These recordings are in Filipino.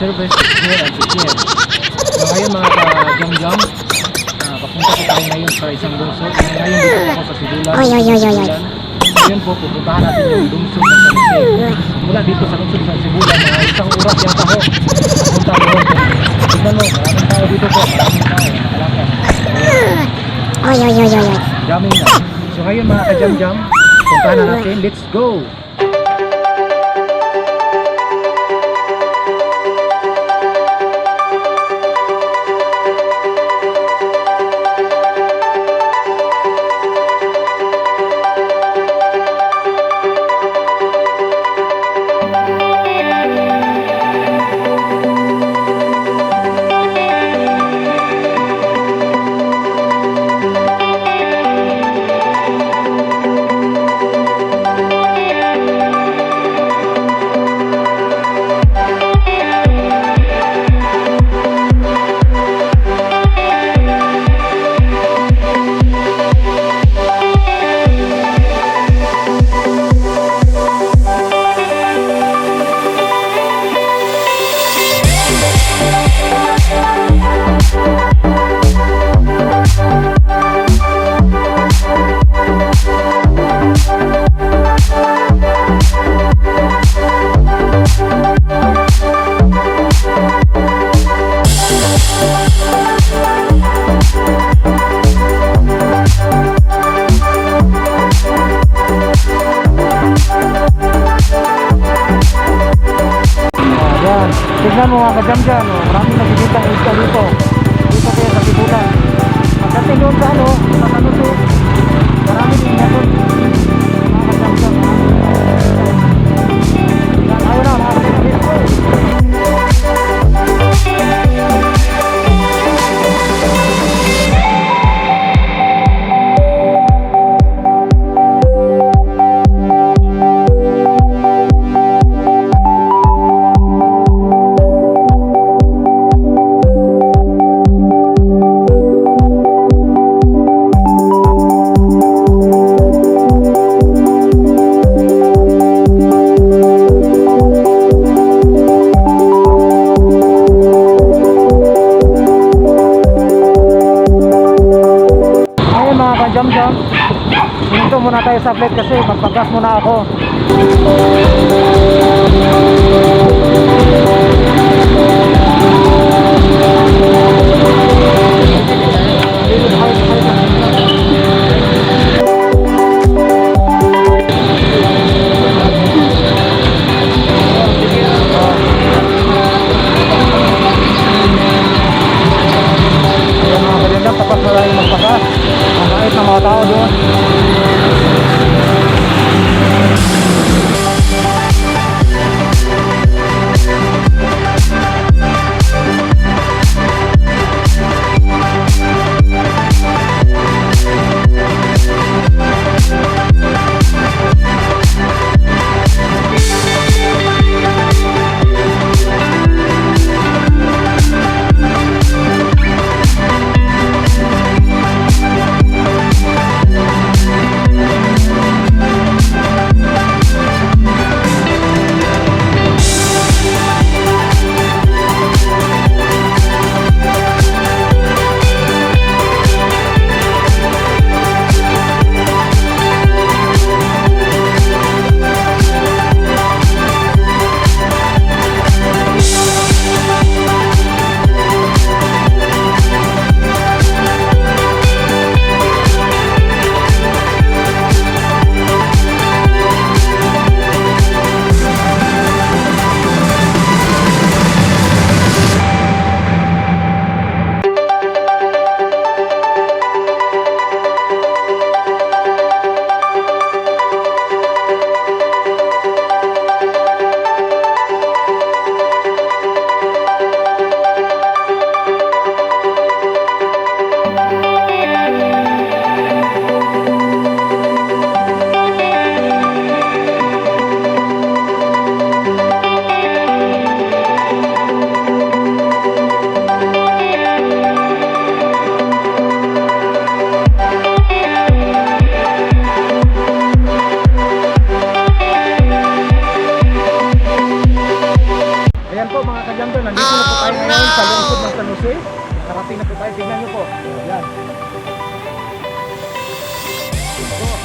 service here at the pier. So ngayon mga ka-jam-jam, papunta po tayo ngayon sa isang lungsod. Ngayon dito ako sa Sibulan. Ngayon po, pupuntahan natin yung lungsod ng San Jose. Mula dito sa lungsod ng Sibulan, mga isang oras yata ho. Pupunta ko ron. Tignan mo, maraming tao dito po. Maraming tao, nakalakas. Jamming na. So ngayon mga ka-jam-jam, puntahan na natin. Let's go! Tignan mo mga ka-jam-jam, maraming nagigitang isya dito. Dito kayo sa Sibulan. Pagdating doon sa sa Sanusi, maraming ingatod. Mga ka-jam-jam. Ayaw na, mga ka-jam-jam. Jam-jam, dito muna tayo sa plate kasi magpagas muna ako. Tapos na tayo magpagas. Ang bait ng mga tao doon.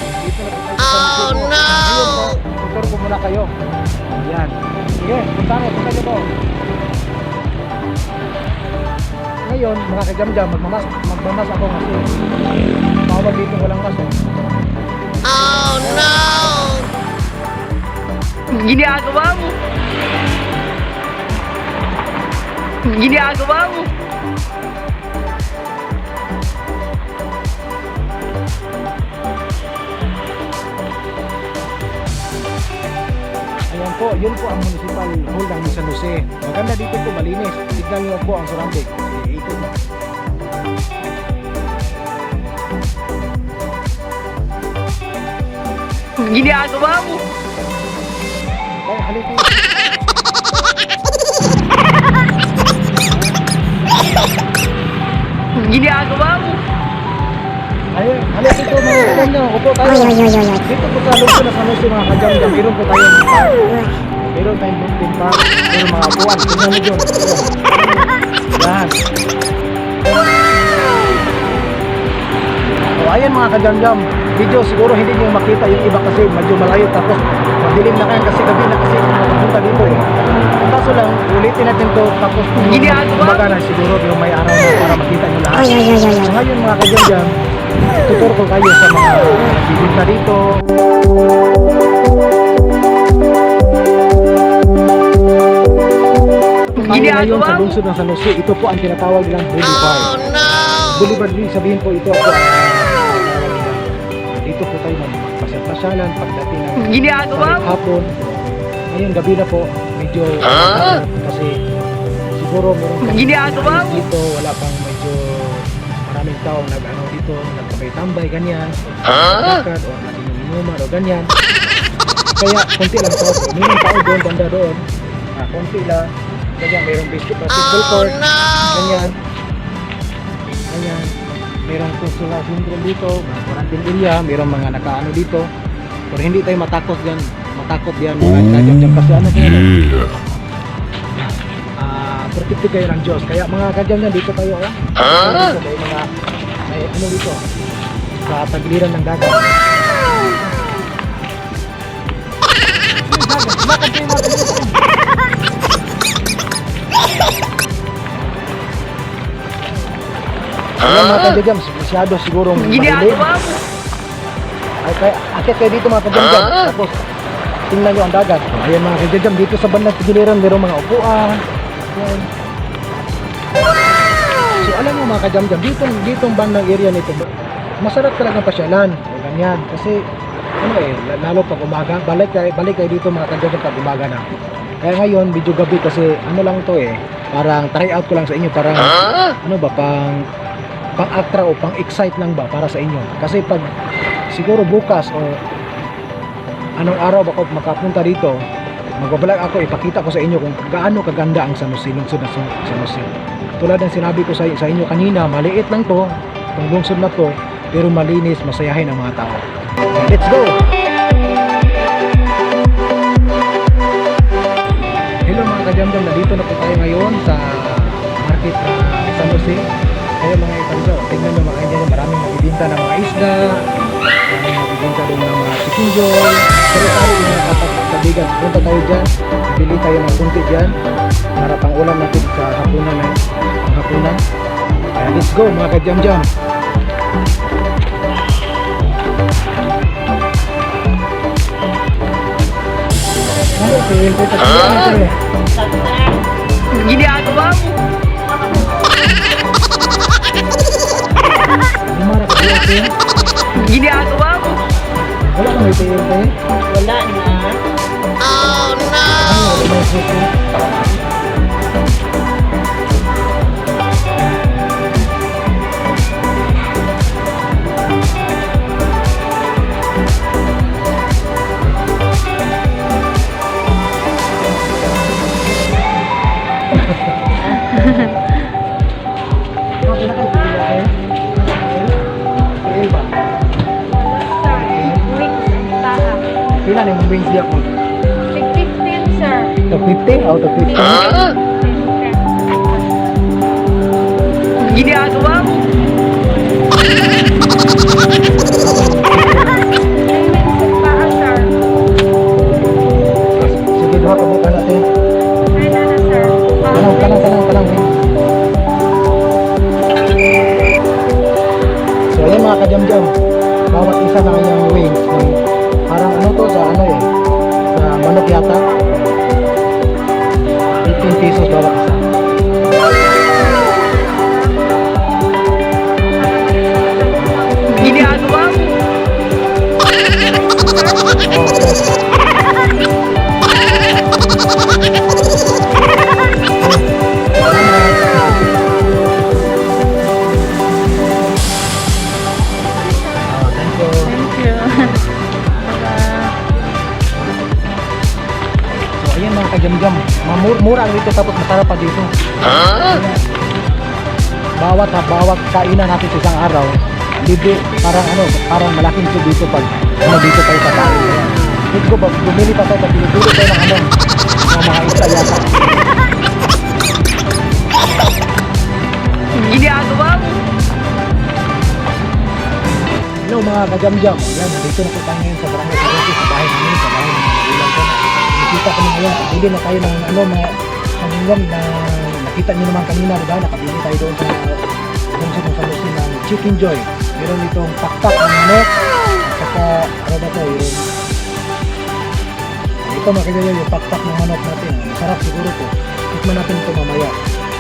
Dito na po tayo sa Cebu. Ngayon po, tutor ko muna kayo. Yan. Sige, punta niyo po. Ngayon, mga kajam-jam, magmamas ako kasi bawal dito walang mas. Oh no! Ginagawa mo? Ginagawa mo? Ayan po, yun po ang municipal hall ng San Jose. Maganda dito po, malinis. Tignan niyo po ang surrounding. Ikot mo. Ginagawa mo? Ay, halika. Ginagawa mo? Ayun, halika po mga kajam-jam. Upo tayo. Dito po sa lungsod na San Jose mga kajam-jam. Meron po tayong meron tayong bunting pa. Meron mga upuan. Tignan niyo dyan. Yan. So, ayan mga kajam-jam. Video siguro hindi nyo makita yung iba kasi medyo malayo tapos madilim na kayo kasi gabi na kasi makapunta dito eh. Kaso lang, ulitin natin to tapos kumbaga na siguro yung may araw na para makita nyo lahat. So ngayon mga kajam-jam, tutor ko kayo sa mga bibinta dito. Ngayon sa lungsod ng San Jose, ito po ang tinatawag nilang Boulevard. Boulevard din sabihin po ito po. Dito po tayo magpasyalan pagdating ng hapon. Ngayon gabi na po, medyo kasi siguro meron dito, wala pang medyo maraming tao nag-ano dito, nagtabay-tambay ganyan. Lakad o inuman o ganyan. Kaya konti lang to. Mayroong tao doon, banda doon. Konti lang. Ganyan, mayroong basketball court. Ganyan. Ganyan. Mayroong Consular Syndrome dito, mga quarantine area, mayroong mga nakaano dito. Pero hindi tayo matakot yan mga kajam-jam kasi ano po yan? Protected kayo ng Diyos. Kaya mga kajam-jam dito tayo dito may mga may ano dito sa tagiliran ng dagat. Lakad kayo mga kajam-jam. Ayan mga kajam-jam, masyado sigurong malilim. Ay, kaya akit kayo dito mga kajam-jam. Tapos tingnan nyo ang dagat. Ayan mga kajam-jam, dito sa bandang tigiliran mayroong mga upuan. Ayan. So alam mo mga kajam-jam, dito ang bandang area nito, masarap talagang pasyalan. O ganyan. Kasi ano lalo pag umaga, balik kayo dito mga kajam-jam pag umaga na. Kaya ngayon, medyo gabi kasi ano lang to parang try out ko lang sa inyo, parang ano ba, pang-attra o pang-excite lang ba para sa inyo. Kasi pag siguro bukas o anong araw ako makapunta dito, magbabalag ako, ipakita ko sa inyo kung gaano kaganda ang San Jose, lungsod na San Jose. Tulad ng sinabi ko sa inyo kanina, maliit lang to, itong lungsod na to, pero malinis, masayahin ang mga tao. Let's go! Hello mga kajam-jam, nandito na po tayo ngayon sa market na San Jose. Kaya mga kajam-jam, tingnan nyo mga kajam-jam, maraming magbibinta ng mga isda, maraming magbibinta din ng mga chikinjoy. Pero tayo yung mga kapatid, punta tayo dyan, bili tayo ng kunti dyan para pang ulam natin sa hapunan. Kaya let's go mga kajam-jam. Ginagawa mo? Ginagawa mo? Wala ka may PLP? Wala na. Oh no! Pila na yung wings diya po? 15, sir. Tag 50? Out of 50? Ginagawa mo? Ayan mga ka-jam-jam, bawat isa ng yung wings ng parang ano to sa ano eh, sa manok yata. 15 pesos bawat isa. Ginagawa mo. Thank you. Thank you. So ayan mga ka-jam-jam, mura dito tapos masarap pa dito. Bawat kainan natin sa isang araw, libre, parang malaking tube dito pag dito tayo sa kain. Dito ko bumili pa tayo, pili-pili tayo ng mga isda yata. Ginagawa mo. Hello mga ka-jam-jam, yan, dito na po tayo ngayon sa Barangay Saguti, sa bahay namin, sa bahay ng mga magulang ko. Nakikita kami ngayon, pili na tayo ng mga kaningam na nakita nyo naman kanina, diba? Nakabili tayo doon sa salusin ng Chicken Joy. Meron itong pakpak ng manok, at saka ano ba ito, ito mga ka-jam-jam, yung pakpak ng manok natin. Masarap siguro to. Tikman natin ito mamaya.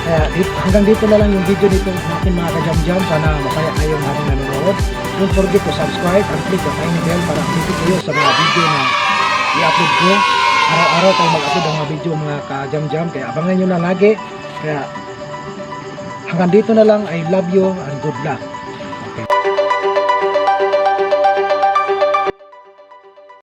Kaya hanggang dito na lang yung video dito natin mga ka-jam-jam. Sana masaya kayo ng ating nanonood. Don't forget to subscribe and click the tiny bell para updated kayo sa mga video na i-upload ko. Araw-araw tayo mag-upload ang mga video mga ka-jam-jam. Kaya abangan nyo na lagi. Kaya hanggang dito na lang. I love you and good luck.